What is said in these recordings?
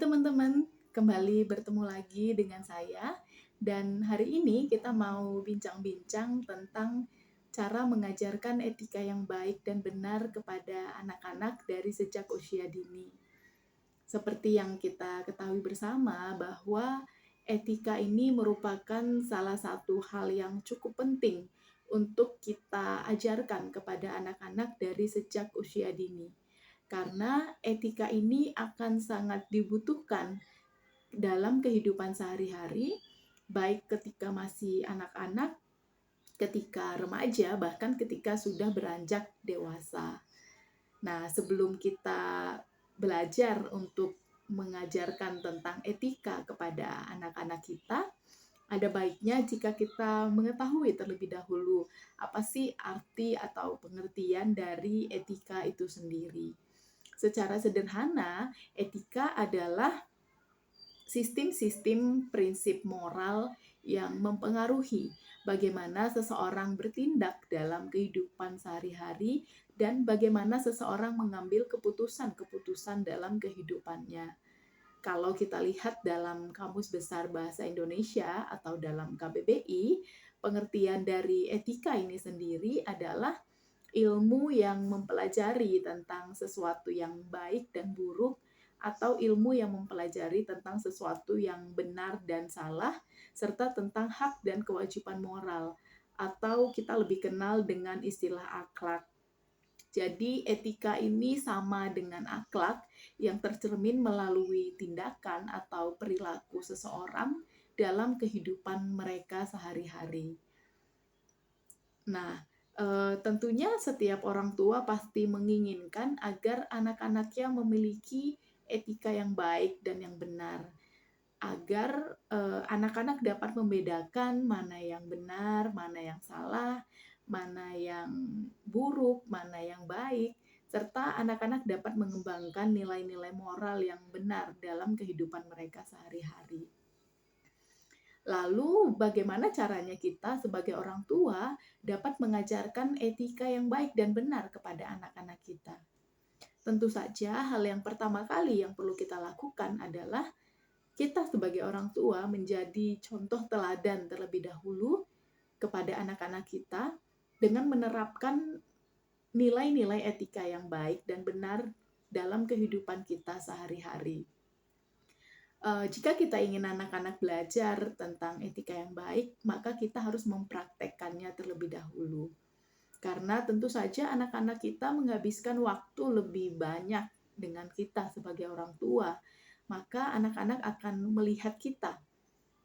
Hai teman-teman, kembali bertemu lagi dengan saya dan hari ini kita mau bincang-bincang tentang cara mengajarkan etika yang baik dan benar kepada anak-anak dari sejak usia dini. Seperti yang kita ketahui bersama bahwa etika ini merupakan salah satu hal yang cukup penting untuk kita ajarkan kepada anak-anak dari sejak usia dini. Karena etika ini akan sangat dibutuhkan dalam kehidupan sehari-hari, baik ketika masih anak-anak, ketika remaja, bahkan ketika sudah beranjak dewasa. Nah, sebelum kita belajar untuk mengajarkan tentang etika kepada anak-anak kita, ada baiknya jika kita mengetahui terlebih dahulu apa sih arti atau pengertian dari etika itu sendiri. Secara sederhana, etika adalah sistem-sistem prinsip moral yang mempengaruhi bagaimana seseorang bertindak dalam kehidupan sehari-hari dan bagaimana seseorang mengambil keputusan-keputusan dalam kehidupannya. Kalau kita lihat dalam Kamus Besar Bahasa Indonesia atau dalam KBBI, pengertian dari etika ini sendiri adalah ilmu yang mempelajari tentang sesuatu yang baik dan buruk, atau ilmu yang mempelajari tentang sesuatu yang benar dan salah, serta tentang hak dan kewajiban moral, atau kita lebih kenal dengan istilah akhlak. Jadi etika ini sama dengan akhlak yang tercermin melalui tindakan atau perilaku seseorang dalam kehidupan mereka sehari-hari. Nah, tentunya setiap orang tua pasti menginginkan agar anak-anaknya memiliki etika yang baik dan yang benar, agar anak-anak dapat membedakan mana yang benar, mana yang salah, mana yang buruk, mana yang baik, serta anak-anak dapat mengembangkan nilai-nilai moral yang benar dalam kehidupan mereka sehari-hari. Lalu bagaimana caranya kita sebagai orang tua dapat mengajarkan etika yang baik dan benar kepada anak-anak kita? Tentu saja hal yang pertama kali yang perlu kita lakukan adalah kita sebagai orang tua menjadi contoh teladan terlebih dahulu kepada anak-anak kita dengan menerapkan nilai-nilai etika yang baik dan benar dalam kehidupan kita sehari-hari. Jika kita ingin anak-anak belajar tentang etika yang baik, maka kita harus mempraktekkannya terlebih dahulu. Karena tentu saja anak-anak kita menghabiskan waktu lebih banyak dengan kita sebagai orang tua, maka anak-anak akan melihat kita,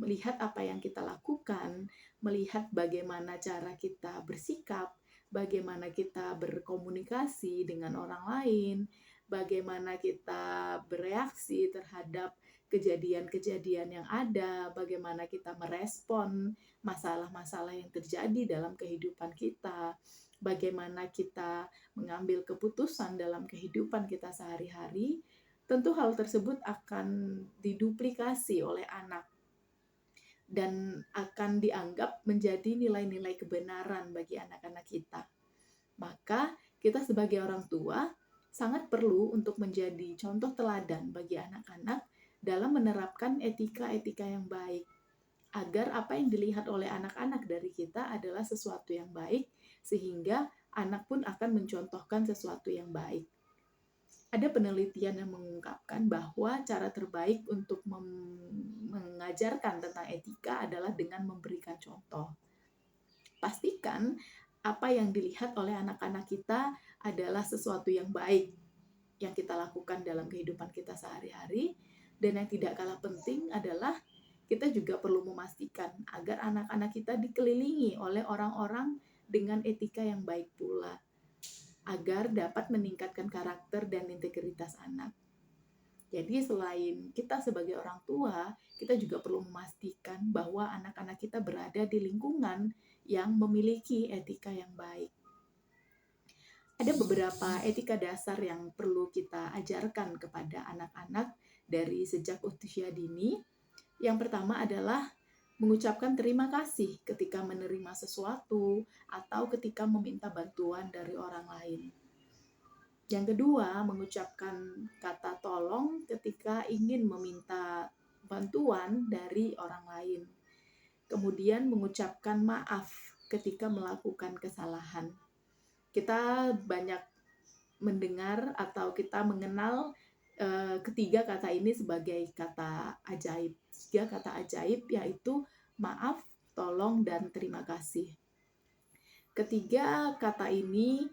melihat apa yang kita lakukan, melihat bagaimana cara kita bersikap, bagaimana kita berkomunikasi dengan orang lain, bagaimana kita bereaksi terhadap kejadian-kejadian yang ada, bagaimana kita merespon masalah-masalah yang terjadi dalam kehidupan kita, bagaimana kita mengambil keputusan dalam kehidupan kita sehari-hari. Tentu hal tersebut akan diduplikasi oleh anak dan akan dianggap menjadi nilai-nilai kebenaran bagi anak-anak kita. Maka kita sebagai orang tua sangat perlu untuk menjadi contoh teladan bagi anak-anak dalam menerapkan etika-etika yang baik, agar apa yang dilihat oleh anak-anak dari kita adalah sesuatu yang baik, sehingga anak pun akan mencontohkan sesuatu yang baik. Ada penelitian yang mengungkapkan bahwa cara terbaik untuk mengajarkan tentang etika adalah dengan memberikan contoh. Pastikan apa yang dilihat oleh anak-anak kita adalah sesuatu yang baik yang kita lakukan dalam kehidupan kita sehari-hari, dan yang tidak kalah penting adalah kita juga perlu memastikan agar anak-anak kita dikelilingi oleh orang-orang dengan etika yang baik pula, agar dapat meningkatkan karakter dan integritas anak. Jadi selain kita sebagai orang tua, kita juga perlu memastikan bahwa anak-anak kita berada di lingkungan yang memiliki etika yang baik. Ada beberapa etika dasar yang perlu kita ajarkan kepada anak-anak dari sejak usia dini. Yang pertama adalah mengucapkan terima kasih ketika menerima sesuatu atau ketika meminta bantuan dari orang lain. Yang kedua, mengucapkan kata tolong ketika ingin meminta bantuan dari orang lain. Kemudian mengucapkan maaf ketika melakukan kesalahan. Kita banyak mendengar atau kita mengenal ketiga kata ini sebagai kata ajaib. Tiga kata ajaib yaitu maaf, tolong, dan terima kasih. Ketiga kata ini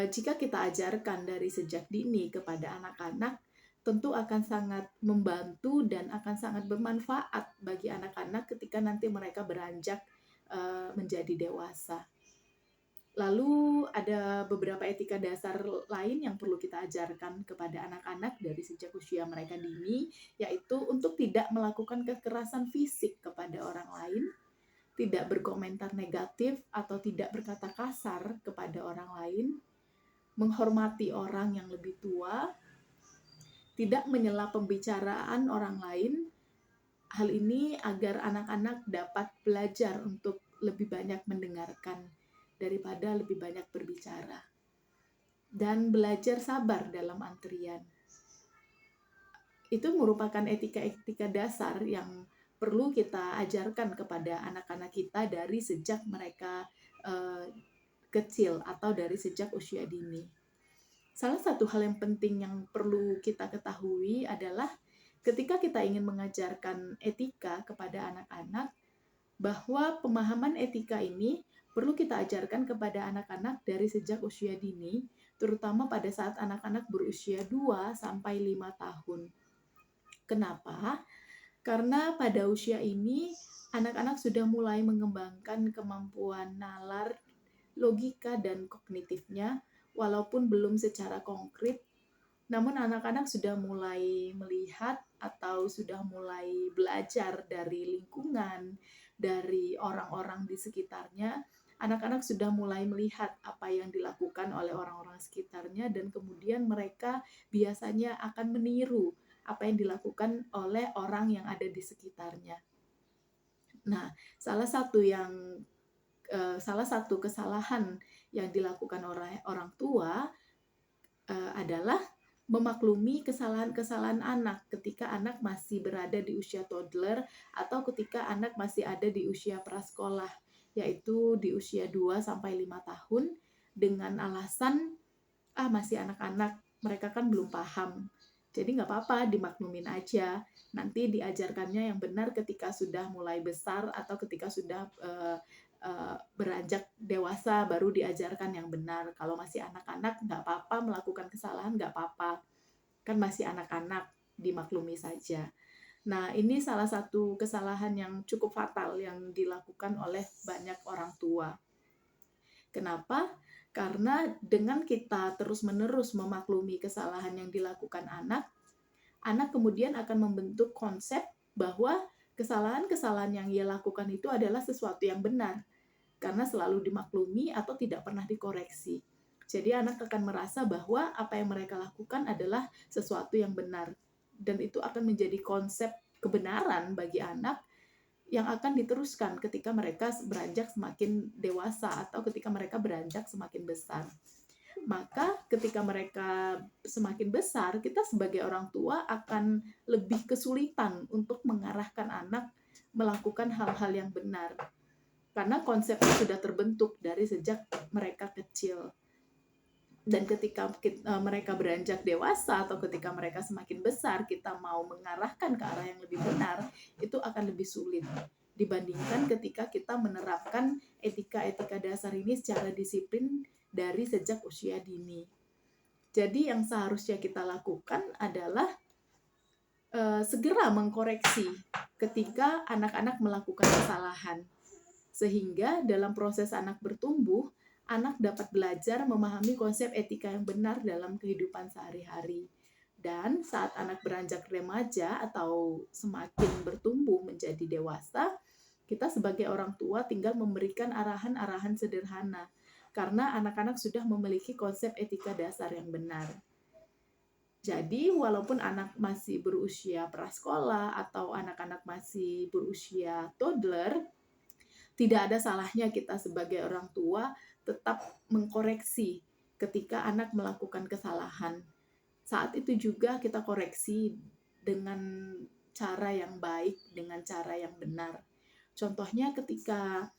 jika kita ajarkan dari sejak dini kepada anak-anak, tentu akan sangat membantu dan akan sangat bermanfaat bagi anak-anak ketika nanti mereka beranjak menjadi dewasa. Lalu ada beberapa etika dasar lain yang perlu kita ajarkan kepada anak-anak dari sejak usia mereka dini, yaitu untuk tidak melakukan kekerasan fisik kepada orang lain, tidak berkomentar negatif atau tidak berkata kasar kepada orang lain, menghormati orang yang lebih tua, tidak menyela pembicaraan orang lain. Hal ini agar anak-anak dapat belajar untuk lebih banyak mendengarkan daripada lebih banyak berbicara. Dan belajar sabar dalam antrian. Itu merupakan etika-etika dasar yang perlu kita ajarkan kepada anak-anak kita dari sejak mereka kecil atau dari sejak usia dini. Salah satu hal yang penting yang perlu kita ketahui adalah ketika kita ingin mengajarkan etika kepada anak-anak, bahwa pemahaman etika ini perlu kita ajarkan kepada anak-anak dari sejak usia dini, terutama pada saat anak-anak berusia 2 sampai 5 tahun. Kenapa? Karena pada usia ini anak-anak sudah mulai mengembangkan kemampuan nalar, logika, dan kognitifnya, walaupun belum secara konkret, namun anak-anak sudah mulai melihat atau sudah mulai belajar dari lingkungan, dari orang-orang di sekitarnya. Anak-anak sudah mulai melihat apa yang dilakukan oleh orang-orang sekitarnya dan kemudian mereka biasanya akan meniru apa yang dilakukan oleh orang yang ada di sekitarnya. Nah, salah satu kesalahan yang dilakukan oleh orang tua adalah memaklumi kesalahan-kesalahan anak ketika anak masih berada di usia toddler atau ketika anak masih ada di usia prasekolah, yaitu di usia 2 sampai 5 tahun dengan alasan masih anak-anak, mereka kan belum paham. Jadi nggak apa-apa, dimaklumin aja. Nanti diajarkannya yang benar ketika sudah mulai besar atau ketika sudah beranjak dewasa baru diajarkan yang benar. Kalau masih anak-anak nggak apa-apa melakukan kesalahan, nggak apa-apa. Kan masih anak-anak, dimaklumi saja. Nah, ini salah satu kesalahan yang cukup fatal yang dilakukan oleh banyak orang tua. Kenapa? Karena dengan kita terus-menerus memaklumi kesalahan yang dilakukan anak kemudian akan membentuk konsep bahwa kesalahan-kesalahan yang ia lakukan itu adalah sesuatu yang benar karena selalu dimaklumi atau tidak pernah dikoreksi. Jadi anak akan merasa bahwa apa yang mereka lakukan adalah sesuatu yang benar dan itu akan menjadi konsep kebenaran bagi anak yang akan diteruskan ketika mereka beranjak semakin dewasa atau ketika mereka beranjak semakin besar. Maka ketika mereka semakin besar, kita sebagai orang tua akan lebih kesulitan untuk mengarahkan anak melakukan hal-hal yang benar. Karena konsepnya sudah terbentuk dari sejak mereka kecil. Dan ketika mereka beranjak dewasa atau ketika mereka semakin besar, kita mau mengarahkan ke arah yang lebih benar, itu akan lebih sulit dibandingkan ketika kita menerapkan etika-etika dasar ini secara disiplin dari sejak usia dini. Jadi yang seharusnya kita lakukan adalah segera mengkoreksi ketika anak-anak melakukan kesalahan. Sehingga dalam proses anak bertumbuh, anak dapat belajar memahami konsep etika yang benar dalam kehidupan sehari-hari. Dan saat anak beranjak remaja atau semakin bertumbuh menjadi dewasa, kita sebagai orang tua tinggal memberikan arahan-arahan sederhana karena anak-anak sudah memiliki konsep etika dasar yang benar. Jadi walaupun anak masih berusia prasekolah atau anak-anak masih berusia toddler, tidak ada salahnya kita sebagai orang tua tetap mengkoreksi ketika anak melakukan kesalahan. Saat itu juga kita koreksi dengan cara yang baik, dengan cara yang benar. Contohnya ketika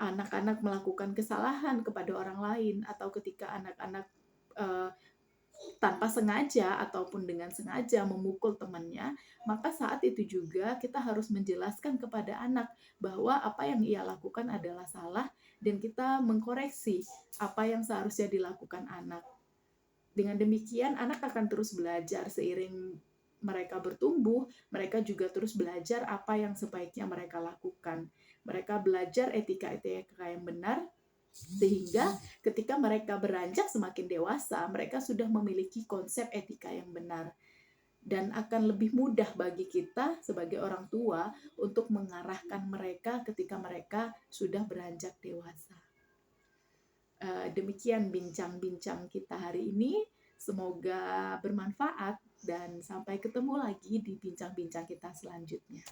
anak-anak melakukan kesalahan kepada orang lain, atau ketika anak-anak eh, tanpa sengaja ataupun dengan sengaja memukul temannya, maka saat itu juga kita harus menjelaskan kepada anak bahwa apa yang ia lakukan adalah salah, dan kita mengkoreksi apa yang seharusnya dilakukan anak. Dengan demikian, anak akan terus belajar. Seiring mereka bertumbuh, mereka juga terus belajar apa yang sebaiknya mereka lakukan. Mereka belajar etika-etika yang benar, sehingga ketika mereka beranjak semakin dewasa, mereka sudah memiliki konsep etika yang benar. Dan akan lebih mudah bagi kita sebagai orang tua untuk mengarahkan mereka ketika mereka sudah beranjak dewasa. Demikian bincang-bincang kita hari ini. Semoga bermanfaat dan sampai ketemu lagi di bincang-bincang kita selanjutnya.